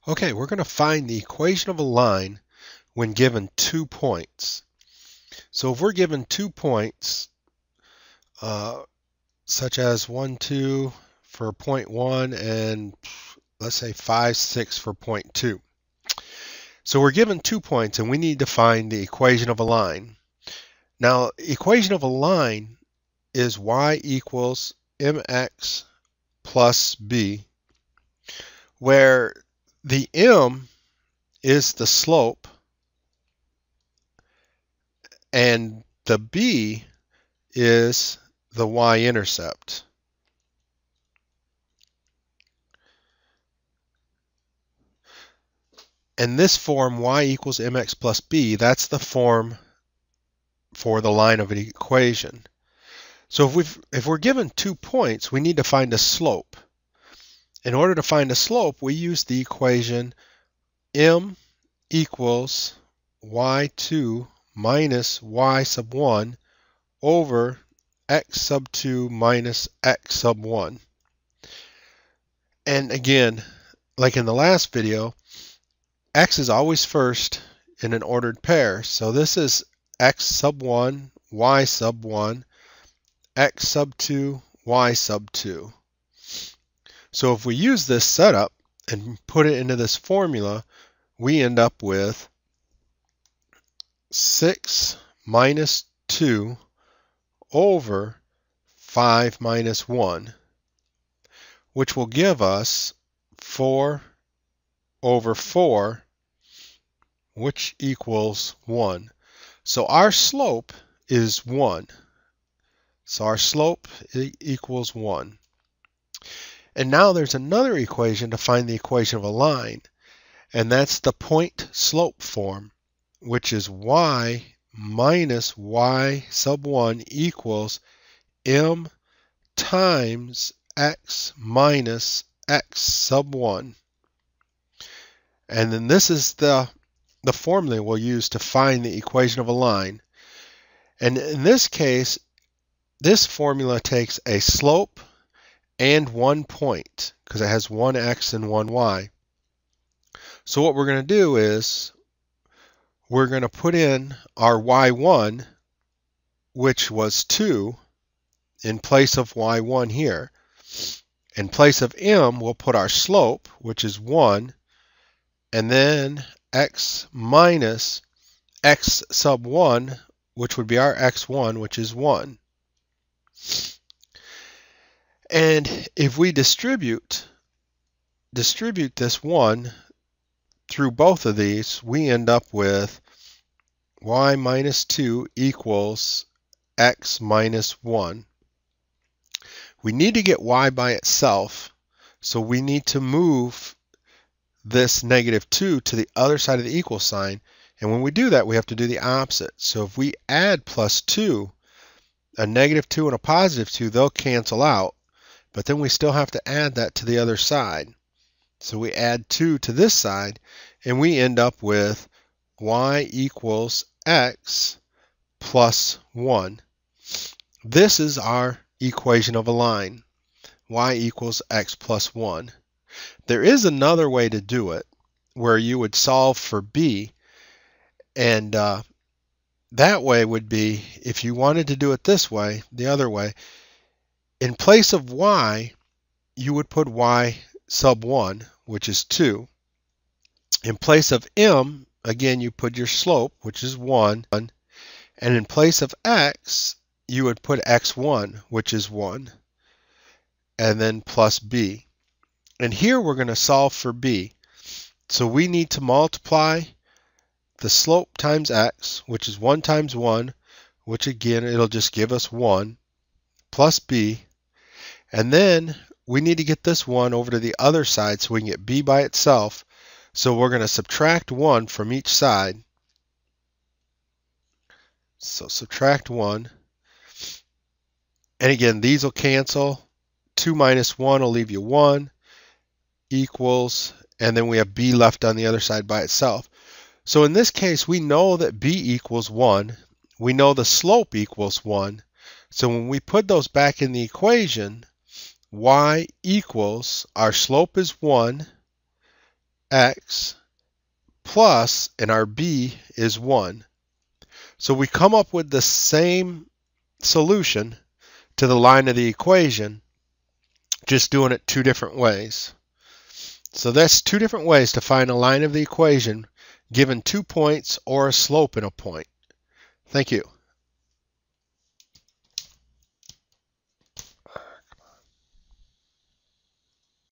Okay, we're going to find the equation of a line when given 2 points. So if we're given 2 points, such as 1, 2 for point 1 and let's say 5, 6 for point 2. So we're given 2 points and we need to find the equation of a line. Now, equation of a line is y equals mx plus b, where the m is the slope and the b is the y-intercept. And this form, y equals mx plus b, that's the form for the line of an equation. So if we're given 2 points, we need to find a slope. In order to find a slope, we use the equation m equals y2 minus y sub 1 over x sub 2 minus x sub 1. And again, like in the last video, x is always first in an ordered pair. So this is x sub 1, y sub 1, x sub 2, y sub 2. So if we use this setup and put it into this formula, we end up with 6 minus 2 over 5 minus 1, which will give us 4 over 4, which equals 1. So our slope is 1. So our slope equals 1. And now there's another equation to find the equation of a line, and that's the point slope form, which is y minus y sub 1 equals m times x minus x sub 1. And then this is the formula we'll use to find the equation of a line. And in this case, this formula takes a slope and 1 point, because it has 1 x and 1 y. So what we're going to do is we're going to put in our y1, which was 2, in place of y1 here. In place of m, we'll put our slope, which is 1, and then x minus x sub 1, which would be our x1, which is 1. And if we distribute this 1 through both of these, we end up with y minus 2 equals x minus 1. We need to get y by itself, so we need to move this negative 2 to the other side of the equal sign. And when we do that, we have to do the opposite. So if we add plus 2, a negative 2 and a positive 2, they'll cancel out. But then we still have to add that to the other side. So we add 2 to this side, and we end up with y equals x plus 1. This is our equation of a line, y equals x plus 1. There is another way to do it, where you would solve for b, and that way would be, if you wanted to do it this way, the other way, in place of y, you would put y sub 1, which is 2. In place of m, again, you put your slope, which is 1. And in place of x, you would put x1, which is 1. And then plus b. And here we're going to solve for b. So we need to multiply the slope times x, which is 1 times 1, which again, it'll just give us 1, plus b. And then we need to get this 1 over to the other side so we can get b by itself. So we're going to subtract 1 from each side. So subtract 1. And again, these will cancel. 2 minus 1 will leave you 1 equals, and then we have b left on the other side by itself. So in this case, we know that b equals 1. We know the slope equals 1. So when we put those back in the equation, y equals, our slope is 1, x plus, and our b is 1. So we come up with the same solution to the line of the equation, just doing it two different ways. So that's two different ways to find a line of the equation given 2 points or a slope in a point. Thank you.